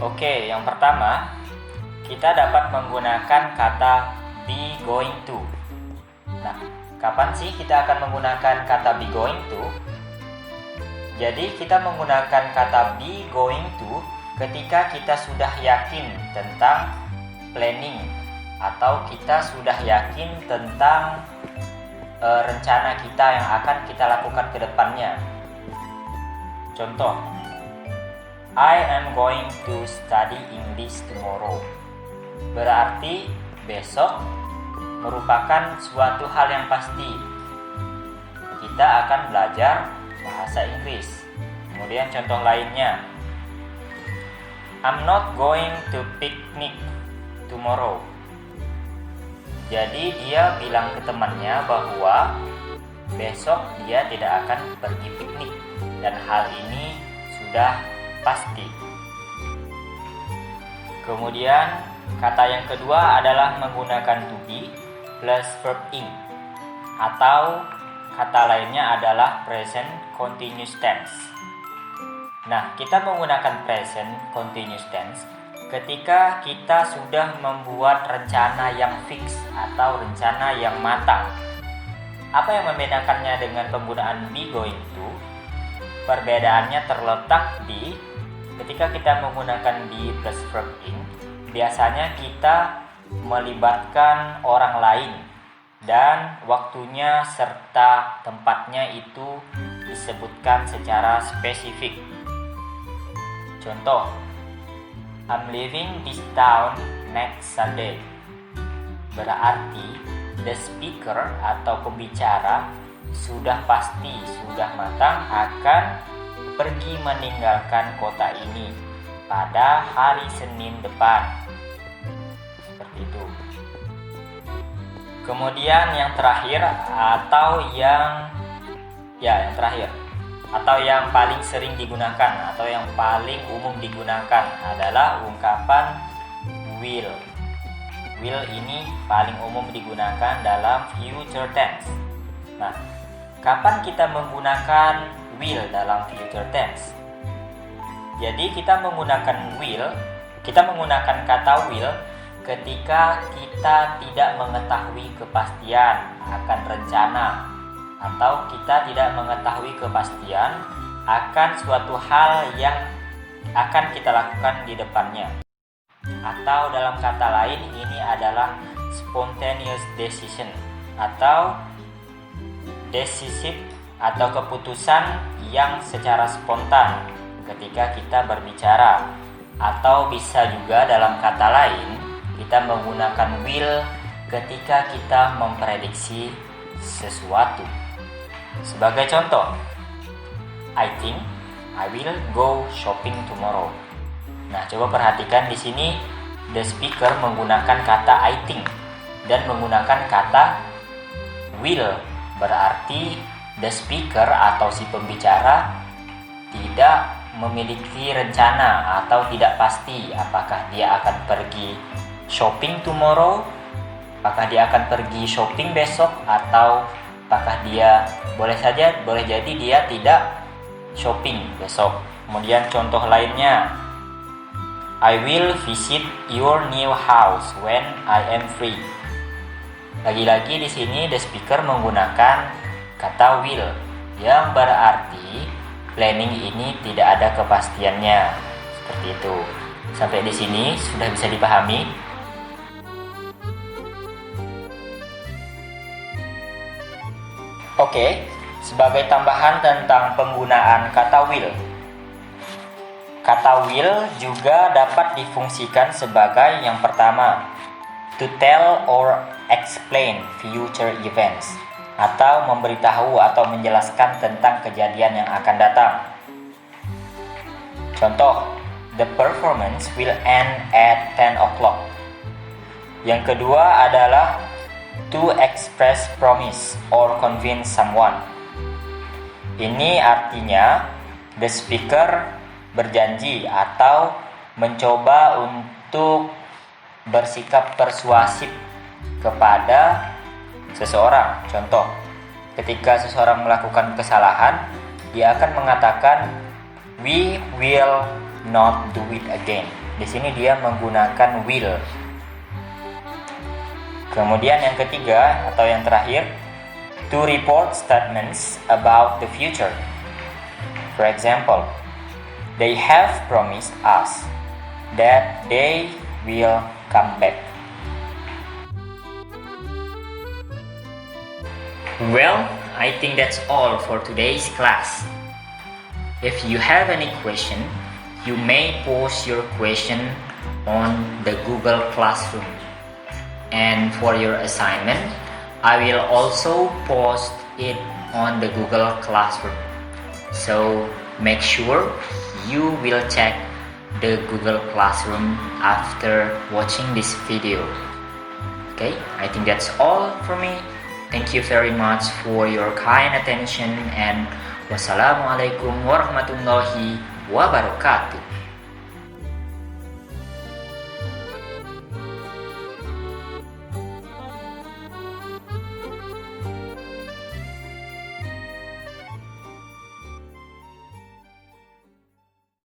Oke, yang pertama, kita dapat menggunakan kata be going to. Nah, kapan sih kita akan menggunakan kata be going to? Jadi, kita menggunakan kata be going to ketika kita sudah yakin tentang planning atau kita sudah yakin tentang rencana kita yang akan kita lakukan ke depannya. Contoh, I am going to study English tomorrow. Berarti besok merupakan suatu hal yang pasti. Kita akan belajar bahasa Inggris. Kemudian contoh lainnya, I'm not going to picnic tomorrow. Jadi dia bilang ke temannya bahwa besok dia tidak akan pergi piknik, dan hal ini sudah pasti. Kemudian kata yang kedua adalah menggunakan to be plus verb ing, atau kata lainnya adalah present continuous tense. Nah, kita menggunakan present continuous tense ketika kita sudah membuat rencana yang fix atau rencana yang matang. Apa yang membedakannya dengan penggunaan be going to? Perbedaannya terletak di ketika kita menggunakan be plus verb ing, biasanya kita melibatkan orang lain dan waktunya serta tempatnya itu disebutkan secara spesifik. Contoh, I'm leaving this town next Sunday. Berarti the speaker atau pembicara sudah pasti, sudah matang akan pergi meninggalkan kota ini pada hari Senin depan. Seperti itu. Kemudian yang terakhir atau yang paling sering digunakan atau yang paling umum digunakan adalah ungkapan will. Will ini paling umum digunakan dalam future tense. Nah, kapan kita menggunakan will dalam future tense? Jadi kita menggunakan kata will ketika kita tidak mengetahui kepastian akan rencana, atau kita tidak mengetahui kepastian akan suatu hal yang akan kita lakukan di depannya. Atau dalam kata lain, ini adalah spontaneous decision atau decisive atau keputusan yang secara spontan ketika kita berbicara. Atau bisa juga dalam kata lain, kita menggunakan will ketika kita memprediksi sesuatu. Sebagai contoh, I think I will go shopping tomorrow. Nah, coba perhatikan di sini the speaker menggunakan kata I think dan menggunakan kata will. Berarti the speaker atau si pembicara tidak memiliki rencana atau tidak pasti apakah dia akan pergi shopping tomorrow, apakah dia akan pergi shopping besok, atau apakah dia boleh jadi dia tidak shopping besok. Kemudian contoh lainnya, I will visit your new house when I am free. Lagi-lagi di sini the speaker menggunakan kata will yang berarti planning ini tidak ada kepastiannya. Seperti itu. Sampai di sini sudah bisa dipahami? Oke, sebagai tambahan tentang penggunaan kata will. Kata will juga dapat difungsikan sebagai yang pertama, to tell or explain future events, atau memberitahu atau menjelaskan tentang kejadian yang akan datang. Contoh, the performance will end at 10 o'clock. Yang kedua adalah to express promise or convince someone. Ini artinya the speaker berjanji atau mencoba untuk bersikap persuasif kepada seseorang. Contoh, ketika seseorang melakukan kesalahan, dia akan mengatakan we will not do it again. Di sini dia menggunakan will. Kemudian yang ketiga atau yang terakhir, to report statements about the future. For example, they have promised us that they will come back. Well, I think that's all for today's class. If you have any question, you may post your question on the Google Classroom. And for your assignment, I will also post it on the Google Classroom. So make sure you will check the Google Classroom after watching this video. Okay, I think that's all for me. Thank you very much for your kind attention and wassalamualaikum warahmatullahi wabarakatuh.